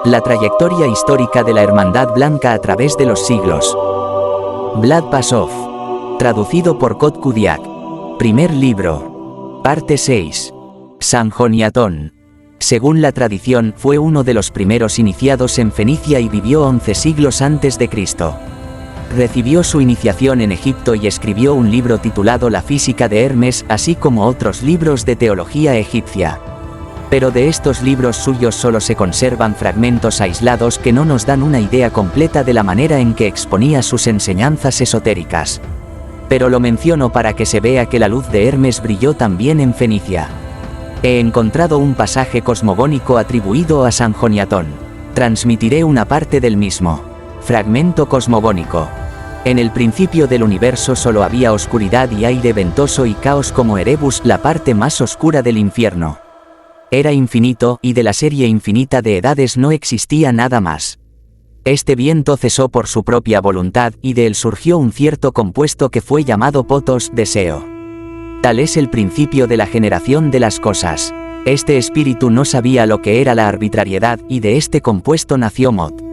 La trayectoria histórica de la Hermandad Blanca a través de los siglos. Vlad Pasov. Traducido por Kot Kudiak. Primer libro. Parte 6. Sanjoniatón. Según la tradición, fue uno de los primeros iniciados en Fenicia y vivió 11 siglos antes de Cristo. Recibió su iniciación en Egipto y escribió un libro titulado La Física de Hermes, así como otros libros de teología egipcia. Pero de estos libros suyos solo se conservan fragmentos aislados que no nos dan una idea completa de la manera en que exponía sus enseñanzas esotéricas. Pero lo menciono para que se vea que la luz de Hermes brilló también en Fenicia. He encontrado un pasaje cosmogónico atribuido a Sanjoniatón. Transmitiré una parte del mismo. Fragmento cosmogónico. En el principio del universo solo había oscuridad y aire ventoso y caos como Erebus, la parte más oscura del infierno. Era infinito, y de la serie infinita de edades no existía nada más. Este viento cesó por su propia voluntad, y de él surgió un cierto compuesto que fue llamado potos, deseo. Tal es el principio de la generación de las cosas. Este espíritu no sabía lo que era la arbitrariedad, y de este compuesto nació Mot.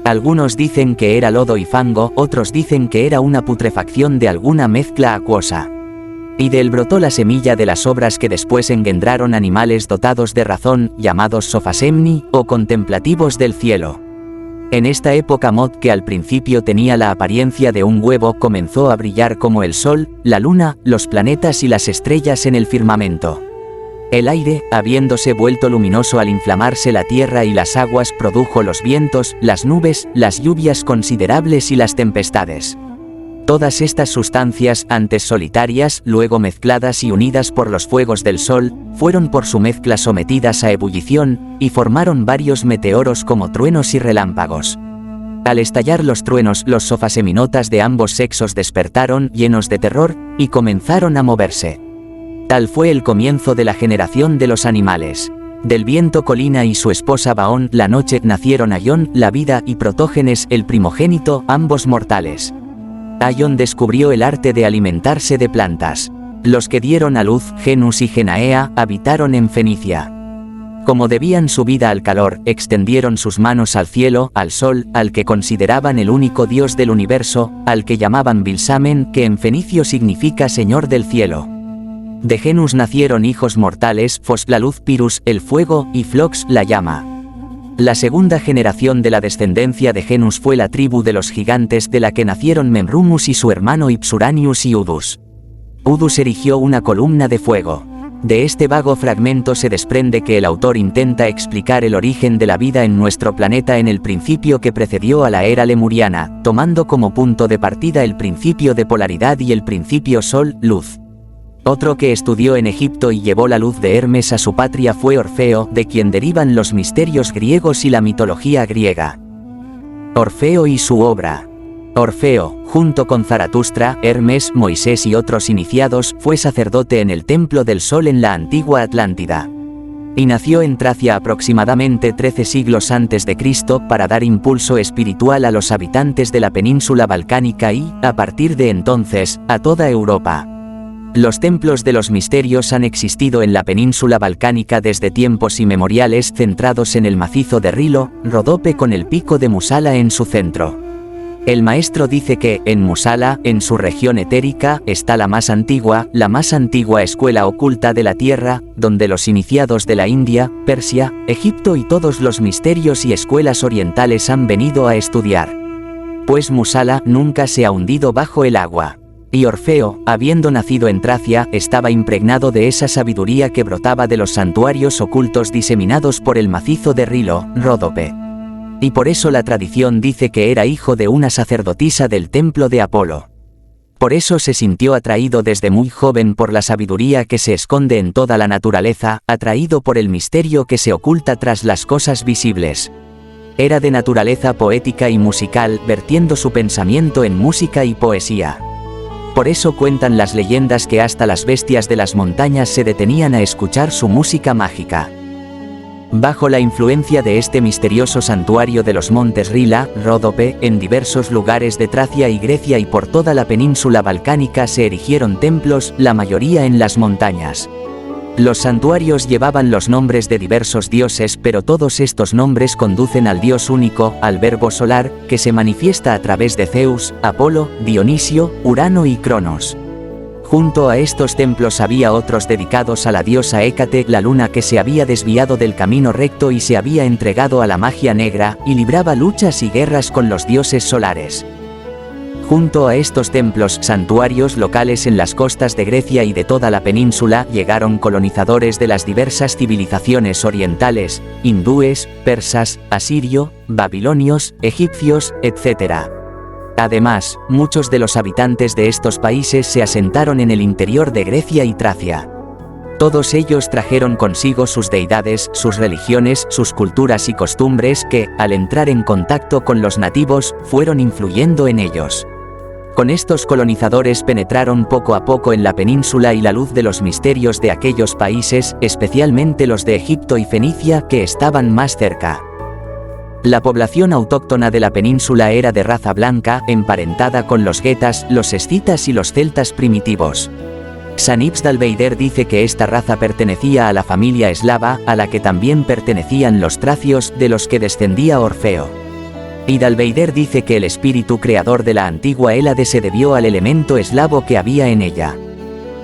Algunos dicen que era lodo y fango, otros dicen que era una putrefacción de alguna mezcla acuosa. Y de él brotó la semilla de las obras que después engendraron animales dotados de razón, llamados sofasemni, o contemplativos del cielo. En esta época Mot, que al principio tenía la apariencia de un huevo, comenzó a brillar como el sol, la luna, los planetas y las estrellas en el firmamento. El aire, habiéndose vuelto luminoso al inflamarse la tierra y las aguas, produjo los vientos, las nubes, las lluvias considerables y las tempestades. Todas estas sustancias, antes solitarias, luego mezcladas y unidas por los fuegos del sol, fueron por su mezcla sometidas a ebullición, y formaron varios meteoros como truenos y relámpagos. Al estallar los truenos, los sofaseminotas de ambos sexos despertaron, llenos de terror, y comenzaron a moverse. Tal fue el comienzo de la generación de los animales. Del viento Colina y su esposa Baón, la noche, nacieron Aión, la vida, y Protógenes, el primogénito, ambos mortales. Aión descubrió el arte de alimentarse de plantas. Los que dieron a luz, Genus y Genaea, habitaron en Fenicia. Como debían su vida al calor, extendieron sus manos al cielo, al sol, al que consideraban el único dios del universo, al que llamaban Bilsamen, que en fenicio significa señor del cielo. De Genus nacieron hijos mortales, Fos la luz, Pirus, el fuego, y Flox, la llama. La segunda generación de la descendencia de Genus fue la tribu de los gigantes, de la que nacieron Memrumus y su hermano Ipsuranius y Udus. Udus erigió una columna de fuego. De este vago fragmento se desprende que el autor intenta explicar el origen de la vida en nuestro planeta en el principio que precedió a la era lemuriana, tomando como punto de partida el principio de polaridad y el principio sol-luz. Otro que estudió en Egipto y llevó la luz de Hermes a su patria fue Orfeo, de quien derivan los misterios griegos y la mitología griega. Orfeo y su obra. Orfeo, junto con Zaratustra, Hermes, Moisés y otros iniciados, fue sacerdote en el Templo del Sol en la antigua Atlántida. Y nació en Tracia aproximadamente 13 siglos antes de Cristo para dar impulso espiritual a los habitantes de la península balcánica y, a partir de entonces, a toda Europa. Los templos de los misterios han existido en la península balcánica desde tiempos inmemoriales, centrados en el macizo de Rilo, Rodope, con el pico de Musala en su centro. El maestro dice que, en Musala, en su región etérica, está la más antigua escuela oculta de la tierra, donde los iniciados de la India, Persia, Egipto y todos los misterios y escuelas orientales han venido a estudiar. Pues Musala nunca se ha hundido bajo el agua. Y Orfeo, habiendo nacido en Tracia, estaba impregnado de esa sabiduría que brotaba de los santuarios ocultos diseminados por el macizo de Rilo, Ródope. Y por eso la tradición dice que era hijo de una sacerdotisa del templo de Apolo. Por eso se sintió atraído desde muy joven por la sabiduría que se esconde en toda la naturaleza, atraído por el misterio que se oculta tras las cosas visibles. Era de naturaleza poética y musical, vertiendo su pensamiento en música y poesía. Por eso cuentan las leyendas que hasta las bestias de las montañas se detenían a escuchar su música mágica. Bajo la influencia de este misterioso santuario de los montes Rila, Ródope, en diversos lugares de Tracia y Grecia y por toda la península balcánica se erigieron templos, la mayoría en las montañas. Los santuarios llevaban los nombres de diversos dioses, pero todos estos nombres conducen al dios único, al verbo solar, que se manifiesta a través de Zeus, Apolo, Dionisio, Urano y Cronos. Junto a estos templos había otros dedicados a la diosa Hécate, la luna que se había desviado del camino recto y se había entregado a la magia negra, y libraba luchas y guerras con los dioses solares. Junto a estos templos, santuarios locales en las costas de Grecia y de toda la península, llegaron colonizadores de las diversas civilizaciones orientales, hindúes, persas, asirio, babilonios, egipcios, etc. Además, muchos de los habitantes de estos países se asentaron en el interior de Grecia y Tracia. Todos ellos trajeron consigo sus deidades, sus religiones, sus culturas y costumbres que, al entrar en contacto con los nativos, fueron influyendo en ellos. Con estos colonizadores penetraron poco a poco en la península y la luz de los misterios de aquellos países, especialmente los de Egipto y Fenicia, que estaban más cerca. La población autóctona de la península era de raza blanca, emparentada con los getas, los escitas y los celtas primitivos. San Ibs d'Albeider dice que esta raza pertenecía a la familia eslava, a la que también pertenecían los tracios, de los que descendía Orfeo. Y d'Albeider dice que el espíritu creador de la antigua Hélade se debió al elemento eslavo que había en ella.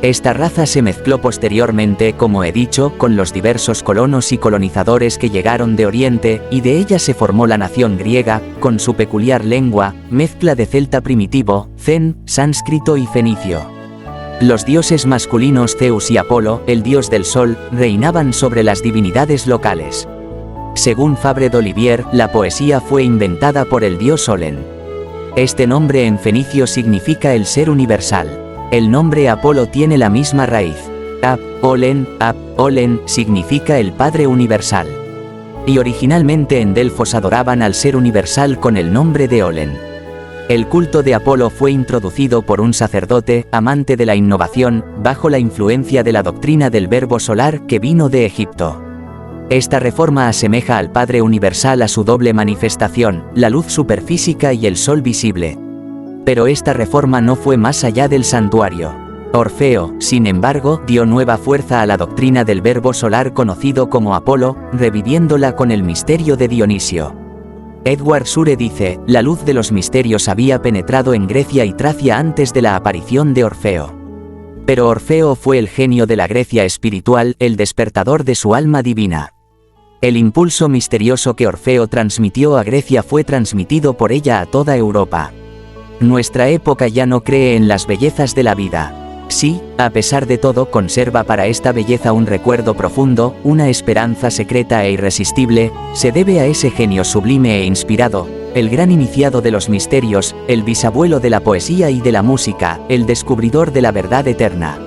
Esta raza se mezcló posteriormente, como he dicho, con los diversos colonos y colonizadores que llegaron de Oriente, y de ella se formó la nación griega, con su peculiar lengua, mezcla de celta primitivo, zen, sánscrito y fenicio. Los dioses masculinos Zeus y Apolo, el dios del sol, reinaban sobre las divinidades locales. Según Fabre d'Olivier, la poesía fue inventada por el dios Olen. Este nombre en fenicio significa el ser universal. El nombre Apolo tiene la misma raíz. Olen significa el Padre Universal. Y originalmente en Delfos adoraban al ser universal con el nombre de Olen. El culto de Apolo fue introducido por un sacerdote, amante de la innovación, bajo la influencia de la doctrina del verbo solar que vino de Egipto. Esta reforma asemeja al Padre Universal a su doble manifestación, la luz superfísica y el sol visible. Pero esta reforma no fue más allá del santuario. Orfeo, sin embargo, dio nueva fuerza a la doctrina del verbo solar conocido como Apolo, reviviéndola con el misterio de Dionisio. Edward Sure dice, la luz de los misterios había penetrado en Grecia y Tracia antes de la aparición de Orfeo. Pero Orfeo fue el genio de la Grecia espiritual, el despertador de su alma divina. El impulso misterioso que Orfeo transmitió a Grecia fue transmitido por ella a toda Europa. Nuestra época ya no cree en las bellezas de la vida. Sí, a pesar de todo, conserva para esta belleza un recuerdo profundo, una esperanza secreta e irresistible, se debe a ese genio sublime e inspirado, el gran iniciado de los misterios, el bisabuelo de la poesía y de la música, el descubridor de la verdad eterna.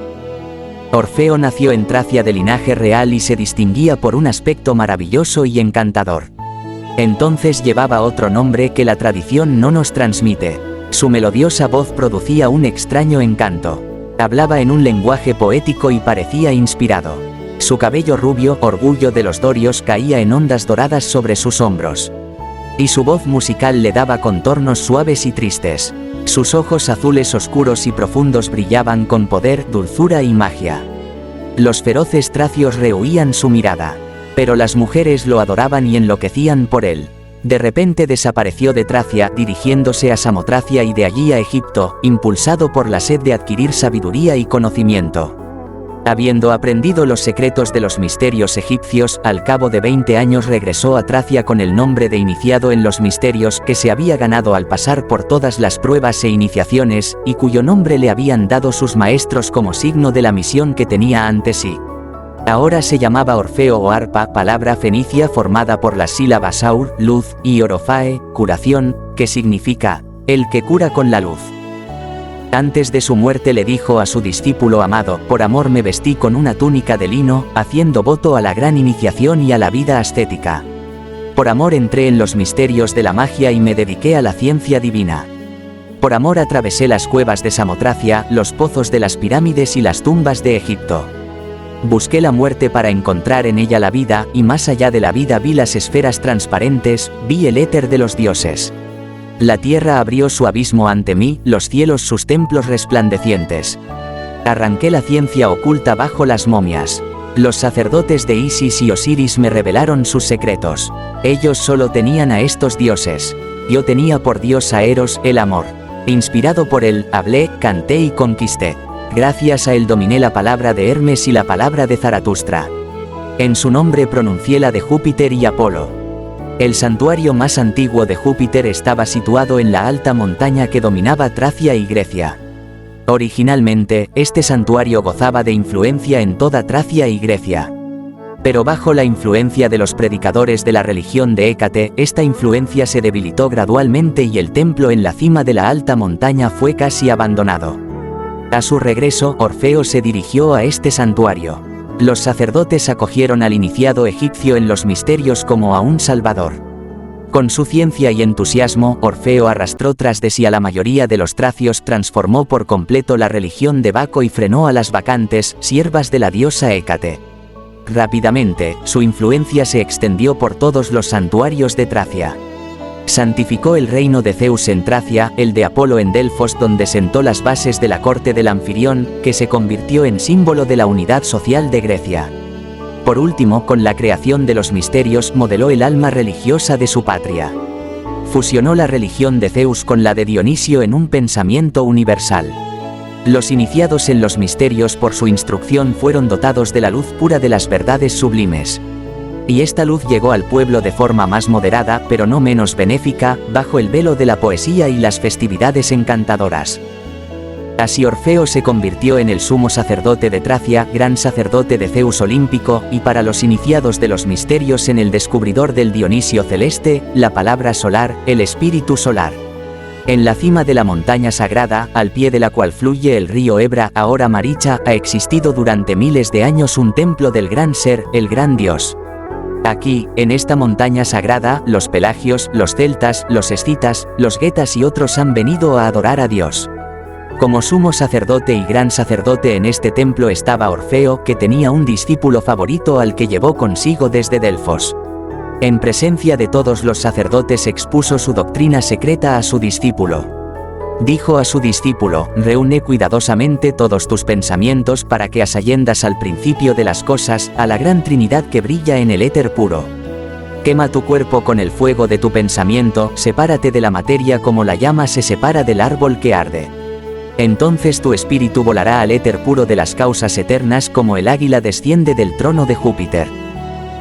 Orfeo nació en Tracia de linaje real y se distinguía por un aspecto maravilloso y encantador. Entonces llevaba otro nombre que la tradición no nos transmite. Su melodiosa voz producía un extraño encanto. Hablaba en un lenguaje poético y parecía inspirado. Su cabello rubio, orgullo de los dorios, caía en ondas doradas sobre sus hombros. Y su voz musical le daba contornos suaves y tristes. Sus ojos azules oscuros y profundos brillaban con poder, dulzura y magia. Los feroces tracios rehuían su mirada. Pero las mujeres lo adoraban y enloquecían por él. De repente desapareció de Tracia, dirigiéndose a Samotracia y de allí a Egipto, impulsado por la sed de adquirir sabiduría y conocimiento. Habiendo aprendido los secretos de los misterios egipcios, al cabo de 20 años regresó a Tracia con el nombre de iniciado en los misterios que se había ganado al pasar por todas las pruebas e iniciaciones, y cuyo nombre le habían dado sus maestros como signo de la misión que tenía ante sí. Ahora se llamaba Orfeo o arpa, palabra fenicia formada por las sílabas aur, luz, y orofae, curación, que significa, el que cura con la luz. Antes de su muerte le dijo a su discípulo amado, por amor me vestí con una túnica de lino, haciendo voto a la gran iniciación y a la vida ascética. Por amor entré en los misterios de la magia y me dediqué a la ciencia divina. Por amor atravesé las cuevas de Samotracia, los pozos de las pirámides y las tumbas de Egipto. Busqué la muerte para encontrar en ella la vida, y más allá de la vida vi las esferas transparentes, vi el éter de los dioses. La tierra abrió su abismo ante mí, los cielos sus templos resplandecientes. Arranqué la ciencia oculta bajo las momias. Los sacerdotes de Isis y Osiris me revelaron sus secretos. Ellos solo tenían a estos dioses. Yo tenía por dios a Eros, el amor. Inspirado por él, hablé, canté y conquisté. Gracias a él dominé la palabra de Hermes y la palabra de Zaratustra. En su nombre pronuncié la de Júpiter y Apolo. El santuario más antiguo de Júpiter estaba situado en la alta montaña que dominaba Tracia y Grecia. Originalmente, este santuario gozaba de influencia en toda Tracia y Grecia. Pero bajo la influencia de los predicadores de la religión de Hécate, esta influencia se debilitó gradualmente y el templo en la cima de la alta montaña fue casi abandonado. A su regreso, Orfeo se dirigió a este santuario. Los sacerdotes acogieron al iniciado egipcio en los misterios como a un salvador. Con su ciencia y entusiasmo, Orfeo arrastró tras de sí a la mayoría de los tracios, transformó por completo la religión de Baco y frenó a las bacantes, siervas de la diosa Hécate. Rápidamente, su influencia se extendió por todos los santuarios de Tracia. Santificó el reino de Zeus en Tracia, el de Apolo en Delfos, donde sentó las bases de la corte del anfitrión, que se convirtió en símbolo de la unidad social de Grecia. Por último, con la creación de los misterios, modeló el alma religiosa de su patria. Fusionó la religión de Zeus con la de Dionisio en un pensamiento universal. Los iniciados en los misterios por su instrucción fueron dotados de la luz pura de las verdades sublimes. Y esta luz llegó al pueblo de forma más moderada, pero no menos benéfica, bajo el velo de la poesía y las festividades encantadoras. Así Orfeo se convirtió en el sumo sacerdote de Tracia, gran sacerdote de Zeus olímpico, y para los iniciados de los misterios en el descubridor del Dionisio celeste, la palabra solar, el espíritu solar. En la cima de la montaña sagrada, al pie de la cual fluye el río Ebra, ahora Maricha, ha existido durante miles de años un templo del gran ser, el gran dios. Aquí, en esta montaña sagrada, los pelagios, los celtas, los escitas, los getas y otros han venido a adorar a Dios. Como sumo sacerdote y gran sacerdote en este templo estaba Orfeo, que tenía un discípulo favorito al que llevó consigo desde Delfos. En presencia de todos los sacerdotes expuso su doctrina secreta a su discípulo. Dijo a su discípulo: reúne cuidadosamente todos tus pensamientos para que asciendas al principio de las cosas, a la gran Trinidad que brilla en el éter puro. Quema tu cuerpo con el fuego de tu pensamiento, sepárate de la materia como la llama se separa del árbol que arde. Entonces tu espíritu volará al éter puro de las causas eternas como el águila desciende del trono de Júpiter.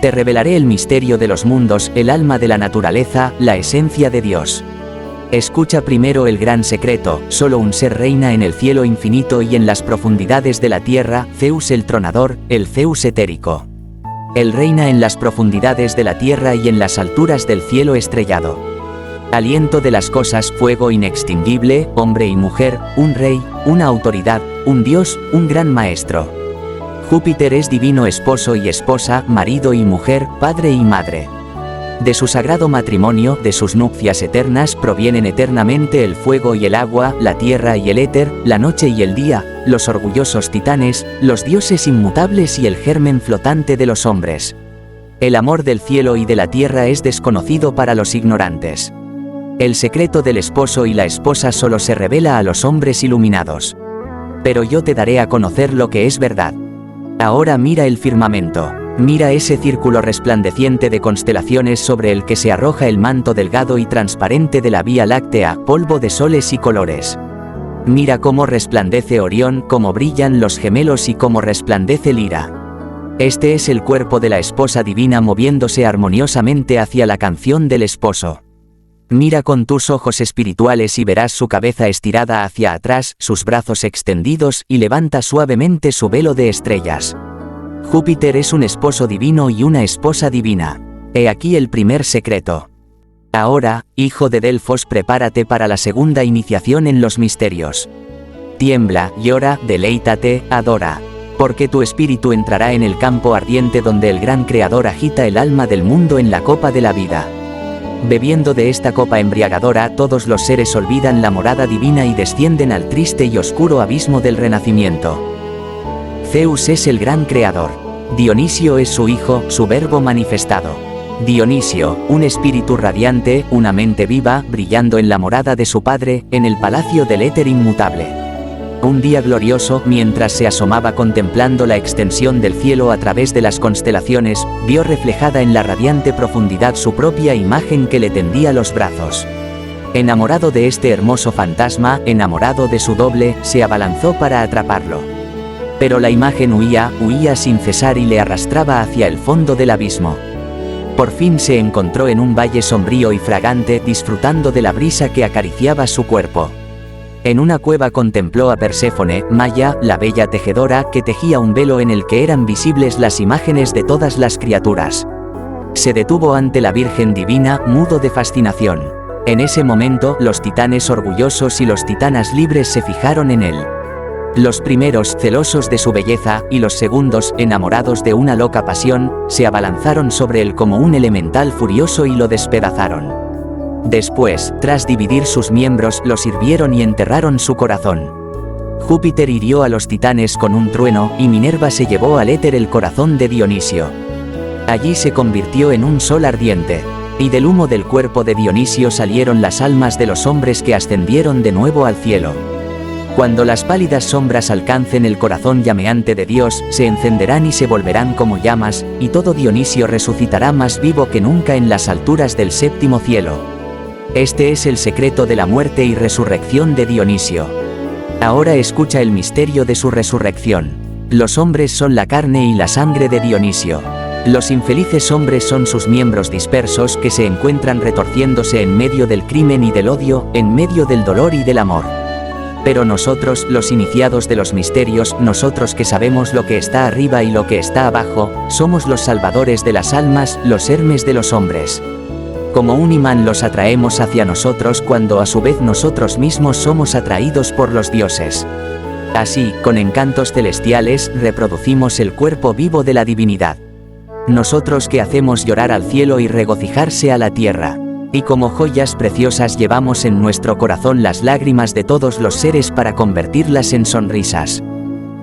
Te revelaré el misterio de los mundos, el alma de la naturaleza, la esencia de Dios. Escucha primero el gran secreto: solo un ser reina en el cielo infinito y en las profundidades de la tierra, Zeus el tronador, el Zeus etérico. Él reina en las profundidades de la tierra y en las alturas del cielo estrellado. Aliento de las cosas, fuego inextinguible, hombre y mujer, un rey, una autoridad, un dios, un gran maestro. Júpiter es divino esposo y esposa, marido y mujer, padre y madre. De su sagrado matrimonio, de sus nupcias eternas, provienen eternamente el fuego y el agua, la tierra y el éter, la noche y el día, los orgullosos titanes, los dioses inmutables y el germen flotante de los hombres. El amor del cielo y de la tierra es desconocido para los ignorantes. El secreto del esposo y la esposa solo se revela a los hombres iluminados. Pero yo te daré a conocer lo que es verdad. Ahora mira el firmamento. Mira ese círculo resplandeciente de constelaciones sobre el que se arroja el manto delgado y transparente de la Vía Láctea, polvo de soles y colores. Mira cómo resplandece Orión, cómo brillan los gemelos y cómo resplandece Lira. Este es el cuerpo de la esposa divina moviéndose armoniosamente hacia la canción del esposo. Mira con tus ojos espirituales y verás su cabeza estirada hacia atrás, sus brazos extendidos, y levanta suavemente su velo de estrellas. Júpiter es un esposo divino y una esposa divina. He aquí el primer secreto. Ahora, hijo de Delfos, prepárate para la segunda iniciación en los misterios. Tiembla, llora, deleítate, adora. Porque tu espíritu entrará en el campo ardiente donde el gran creador agita el alma del mundo en la copa de la vida. Bebiendo de esta copa embriagadora, todos los seres olvidan la morada divina y descienden al triste y oscuro abismo del renacimiento. Zeus es el gran creador. Dionisio es su hijo, su verbo manifestado. Dionisio, un espíritu radiante, una mente viva, brillando en la morada de su padre, en el palacio del éter inmutable. Un día glorioso, mientras se asomaba contemplando la extensión del cielo a través de las constelaciones, vio reflejada en la radiante profundidad su propia imagen que le tendía los brazos. Enamorado de este hermoso fantasma, enamorado de su doble, se abalanzó para atraparlo. Pero la imagen huía sin cesar y le arrastraba hacia el fondo del abismo. Por fin se encontró en un valle sombrío y fragante, disfrutando de la brisa que acariciaba su cuerpo. En una cueva contempló a Perséfone, Maya, la bella tejedora, que tejía un velo en el que eran visibles las imágenes de todas las criaturas. Se detuvo ante la Virgen Divina, mudo de fascinación. En ese momento, los titanes orgullosos y los titanas libres se fijaron en él. Los primeros, celosos de su belleza, y los segundos, enamorados de una loca pasión, se abalanzaron sobre él como un elemental furioso y lo despedazaron. Después, tras dividir sus miembros, los hirvieron y enterraron su corazón. Júpiter hirió a los titanes con un trueno, y Minerva se llevó al éter el corazón de Dionisio. Allí se convirtió en un sol ardiente, y del humo del cuerpo de Dionisio salieron las almas de los hombres que ascendieron de nuevo al cielo. Cuando las pálidas sombras alcancen el corazón llameante de Dios, se encenderán y se volverán como llamas, y todo Dionisio resucitará más vivo que nunca en las alturas del séptimo cielo. Este es el secreto de la muerte y resurrección de Dionisio. Ahora escucha el misterio de su resurrección. Los hombres son la carne y la sangre de Dionisio. Los infelices hombres son sus miembros dispersos que se encuentran retorciéndose en medio del crimen y del odio, en medio del dolor y del amor. Pero nosotros, los iniciados de los misterios, nosotros que sabemos lo que está arriba y lo que está abajo, somos los salvadores de las almas, los Hermes de los hombres. Como un imán los atraemos hacia nosotros cuando a su vez nosotros mismos somos atraídos por los dioses. Así, con encantos celestiales, reproducimos el cuerpo vivo de la divinidad. Nosotros que hacemos llorar al cielo y regocijarse a la tierra. Y como joyas preciosas llevamos en nuestro corazón las lágrimas de todos los seres para convertirlas en sonrisas.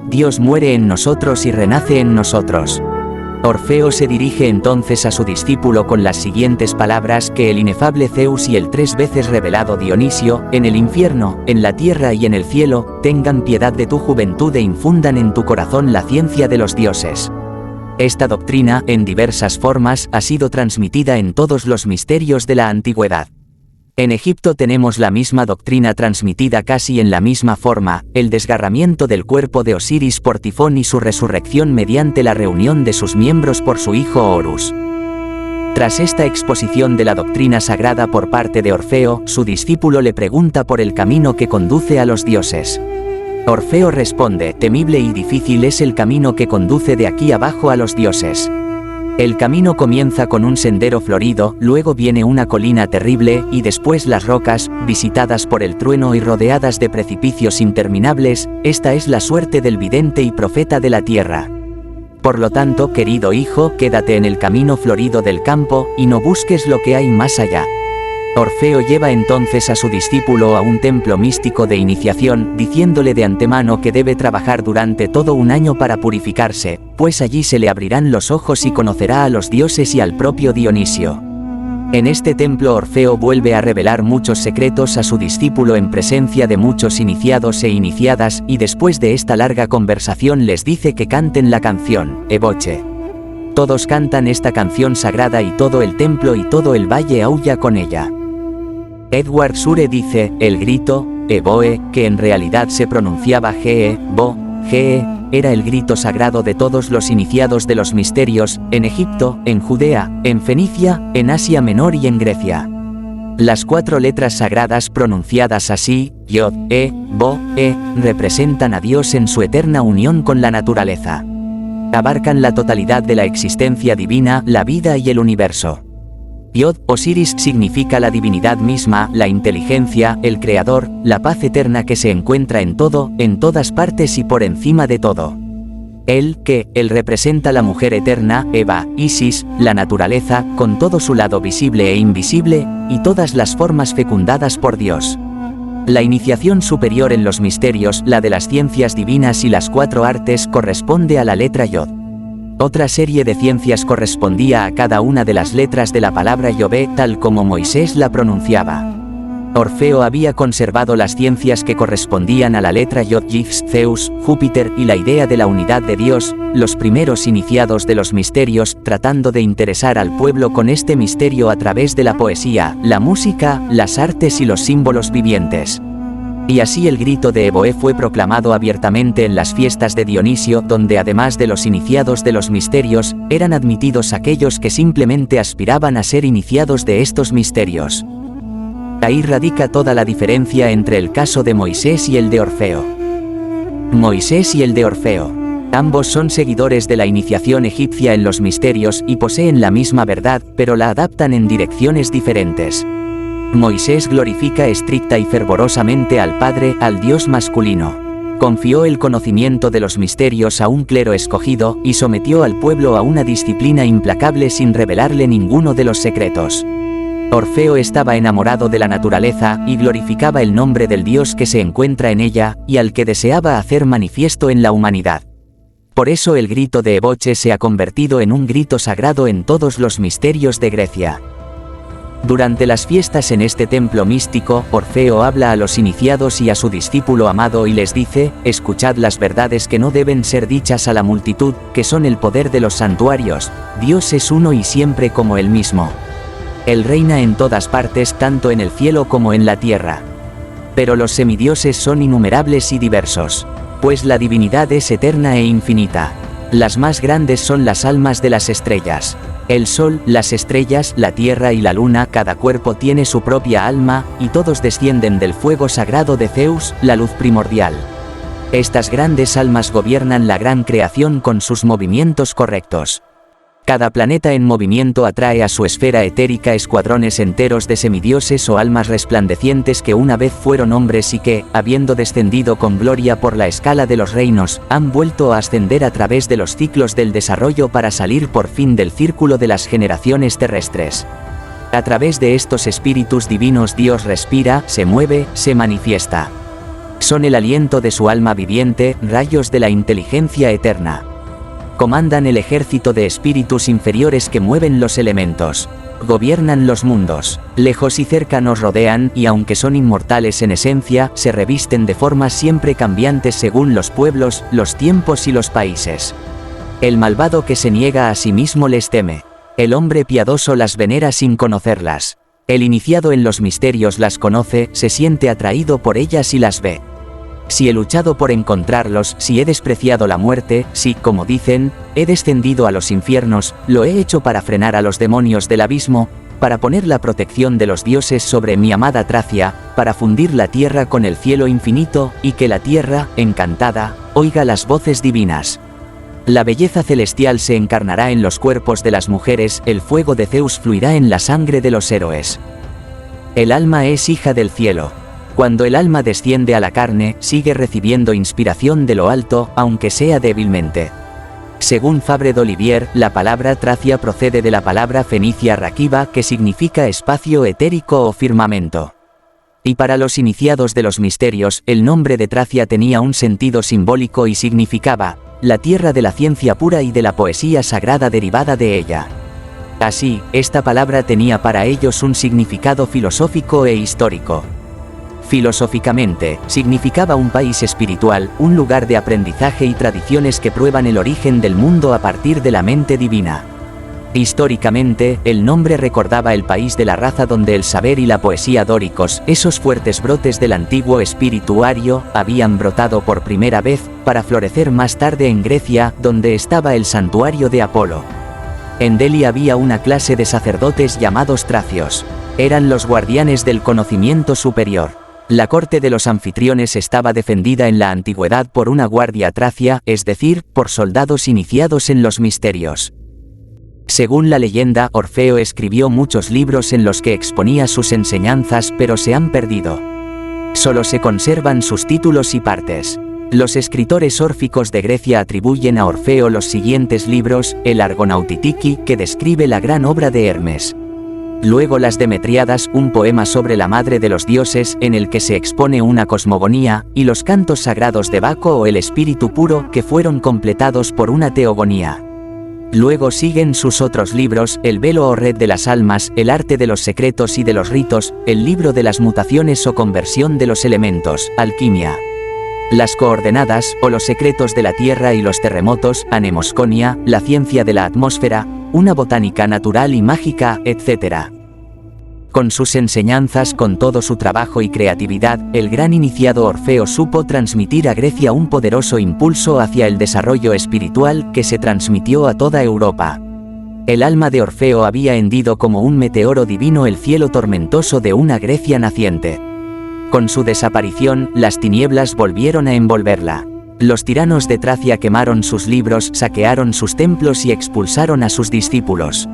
Dios muere en nosotros y renace en nosotros. Orfeo se dirige entonces a su discípulo con las siguientes palabras: que el inefable Zeus y el 3 veces revelado Dionisio, en el infierno, en la tierra y en el cielo, tengan piedad de tu juventud e infundan en tu corazón la ciencia de los dioses. Esta doctrina, en diversas formas, ha sido transmitida en todos los misterios de la antigüedad. En Egipto tenemos la misma doctrina transmitida casi en la misma forma, el desgarramiento del cuerpo de Osiris por Tifón y su resurrección mediante la reunión de sus miembros por su hijo Horus. Tras esta exposición de la doctrina sagrada por parte de Orfeo, su discípulo le pregunta por el camino que conduce a los dioses. Orfeo responde: temible y difícil es el camino que conduce de aquí abajo a los dioses. El camino comienza con un sendero florido, luego viene una colina terrible, y después las rocas, visitadas por el trueno y rodeadas de precipicios interminables. Esta es la suerte del vidente y profeta de la tierra. Por lo tanto, querido hijo, quédate en el camino florido del campo, y no busques lo que hay más allá. Orfeo lleva entonces a su discípulo a un templo místico de iniciación, diciéndole de antemano que debe trabajar durante todo un año para purificarse, pues allí se le abrirán los ojos y conocerá a los dioses y al propio Dionisio. En este templo Orfeo vuelve a revelar muchos secretos a su discípulo en presencia de muchos iniciados e iniciadas, y después de esta larga conversación les dice que canten la canción, Eboche. Todos cantan esta canción sagrada y todo el templo y todo el valle aúlla con ella. Edward Sure dice, el grito, Eboe, que en realidad se pronunciaba Gee, Bo, Gee, era el grito sagrado de todos los iniciados de los misterios, en Egipto, en Judea, en Fenicia, en Asia Menor y en Grecia. Las 4 letras sagradas pronunciadas así, Yod, Bo, representan a Dios en su eterna unión con la naturaleza. Abarcan la totalidad de la existencia divina, la vida y el universo. Yod, Osiris, significa la divinidad misma, la inteligencia, el creador, la paz eterna que se encuentra en todo, en todas partes y por encima de todo. Él representa la mujer eterna, Eva, Isis, la naturaleza, con todo su lado visible e invisible, y todas las formas fecundadas por Dios. La iniciación superior en los misterios, la de las ciencias divinas y las 4 artes, corresponde a la letra Yod. Otra serie de ciencias correspondía a cada una de las letras de la palabra Yahvé tal como Moisés la pronunciaba. Orfeo había conservado las ciencias que correspondían a la letra Yod, Zeus, Júpiter y la idea de la unidad de Dios, los primeros iniciados de los misterios, tratando de interesar al pueblo con este misterio a través de la poesía, la música, las artes y los símbolos vivientes. Y así el grito de Eboé fue proclamado abiertamente en las fiestas de Dionisio, donde además de los iniciados de los misterios, eran admitidos aquellos que simplemente aspiraban a ser iniciados de estos misterios. Ahí radica toda la diferencia entre el caso de Moisés y el de Orfeo. Moisés y el de Orfeo. Ambos son seguidores de la iniciación egipcia en los misterios y poseen la misma verdad, pero la adaptan en direcciones diferentes. Moisés glorifica estricta y fervorosamente al Padre, al Dios masculino. Confió el conocimiento de los misterios a un clero escogido y sometió al pueblo a una disciplina implacable sin revelarle ninguno de los secretos. Orfeo estaba enamorado de la naturaleza y glorificaba el nombre del Dios que se encuentra en ella y al que deseaba hacer manifiesto en la humanidad. Por eso el grito de Eboche se ha convertido en un grito sagrado en todos los misterios de Grecia. Durante las fiestas en este templo místico, Orfeo habla a los iniciados y a su discípulo amado y les dice: escuchad las verdades que no deben ser dichas a la multitud, que son el poder de los santuarios. Dios es uno y siempre como Él mismo. Él reina en todas partes, tanto en el cielo como en la tierra. Pero los semidioses son innumerables y diversos, pues la divinidad es eterna e infinita. Las más grandes son las almas de las estrellas. El sol, las estrellas, la tierra y la luna, cada cuerpo tiene su propia alma, y todos descienden del fuego sagrado de Zeus, la luz primordial. Estas grandes almas gobiernan la gran creación con sus movimientos correctos. Cada planeta en movimiento atrae a su esfera etérica escuadrones enteros de semidioses o almas resplandecientes que una vez fueron hombres y que, habiendo descendido con gloria por la escala de los reinos, han vuelto a ascender a través de los ciclos del desarrollo para salir por fin del círculo de las generaciones terrestres. A través de estos espíritus divinos Dios respira, se mueve, se manifiesta. Son el aliento de su alma viviente, rayos de la inteligencia eterna. Comandan el ejército de espíritus inferiores que mueven los elementos. Gobiernan los mundos. Lejos y cerca nos rodean y aunque son inmortales en esencia, se revisten de formas siempre cambiantes según los pueblos, los tiempos y los países. El malvado que se niega a sí mismo les teme. El hombre piadoso las venera sin conocerlas. El iniciado en los misterios las conoce, se siente atraído por ellas y las ve. Si he luchado por encontrarlos, si he despreciado la muerte, si, como dicen, he descendido a los infiernos, lo he hecho para frenar a los demonios del abismo, para poner la protección de los dioses sobre mi amada Tracia, para fundir la tierra con el cielo infinito, y que la tierra, encantada, oiga las voces divinas. La belleza celestial se encarnará en los cuerpos de las mujeres, el fuego de Zeus fluirá en la sangre de los héroes. El alma es hija del cielo. Cuando el alma desciende a la carne, sigue recibiendo inspiración de lo alto, aunque sea débilmente. Según Fabre d'Olivier, la palabra Tracia procede de la palabra fenicia raquiba, que significa espacio etérico o firmamento. Y para los iniciados de los misterios, el nombre de Tracia tenía un sentido simbólico y significaba la tierra de la ciencia pura y de la poesía sagrada derivada de ella. Así, esta palabra tenía para ellos un significado filosófico e histórico. Filosóficamente, significaba un país espiritual, un lugar de aprendizaje y tradiciones que prueban el origen del mundo a partir de la mente divina. Históricamente, el nombre recordaba el país de la raza donde el saber y la poesía dóricos, esos fuertes brotes del antiguo espíritu ario, habían brotado por primera vez, para florecer más tarde en Grecia, donde estaba el santuario de Apolo. En Delhi había una clase de sacerdotes llamados tracios. Eran los guardianes del conocimiento superior. La corte de los anfitriones estaba defendida en la antigüedad por una guardia tracia, es decir, por soldados iniciados en los misterios. Según la leyenda, Orfeo escribió muchos libros en los que exponía sus enseñanzas, pero se han perdido. Solo se conservan sus títulos y partes. Los escritores órficos de Grecia atribuyen a Orfeo los siguientes libros: el Argonautitiki, que describe la gran obra de Hermes. Luego las Demetriadas, un poema sobre la madre de los dioses, en el que se expone una cosmogonía, y los cantos sagrados de Baco o el espíritu puro, que fueron completados por una teogonía. Luego siguen sus otros libros, El velo o red de las almas, El arte de los secretos y de los ritos, El libro de las mutaciones o conversión de los elementos, Alquimia. Las coordenadas, o los secretos de la Tierra y los terremotos, Anemosconia, la ciencia de la atmósfera, una botánica natural y mágica, etc. Con sus enseñanzas, con todo su trabajo y creatividad, el gran iniciado Orfeo supo transmitir a Grecia un poderoso impulso hacia el desarrollo espiritual que se transmitió a toda Europa. El alma de Orfeo había hendido como un meteoro divino el cielo tormentoso de una Grecia naciente. Con su desaparición, las tinieblas volvieron a envolverla. Los tiranos de Tracia quemaron sus libros, saquearon sus templos y expulsaron a sus discípulos.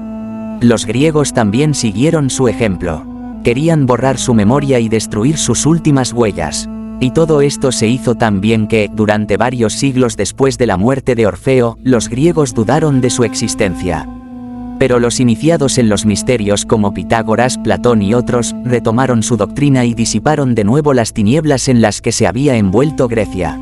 Los griegos también siguieron su ejemplo. Querían borrar su memoria y destruir sus últimas huellas. Y todo esto se hizo tan bien que, durante varios siglos después de la muerte de Orfeo, los griegos dudaron de su existencia. Pero los iniciados en los misterios como Pitágoras, Platón y otros, retomaron su doctrina y disiparon de nuevo las tinieblas en las que se había envuelto Grecia.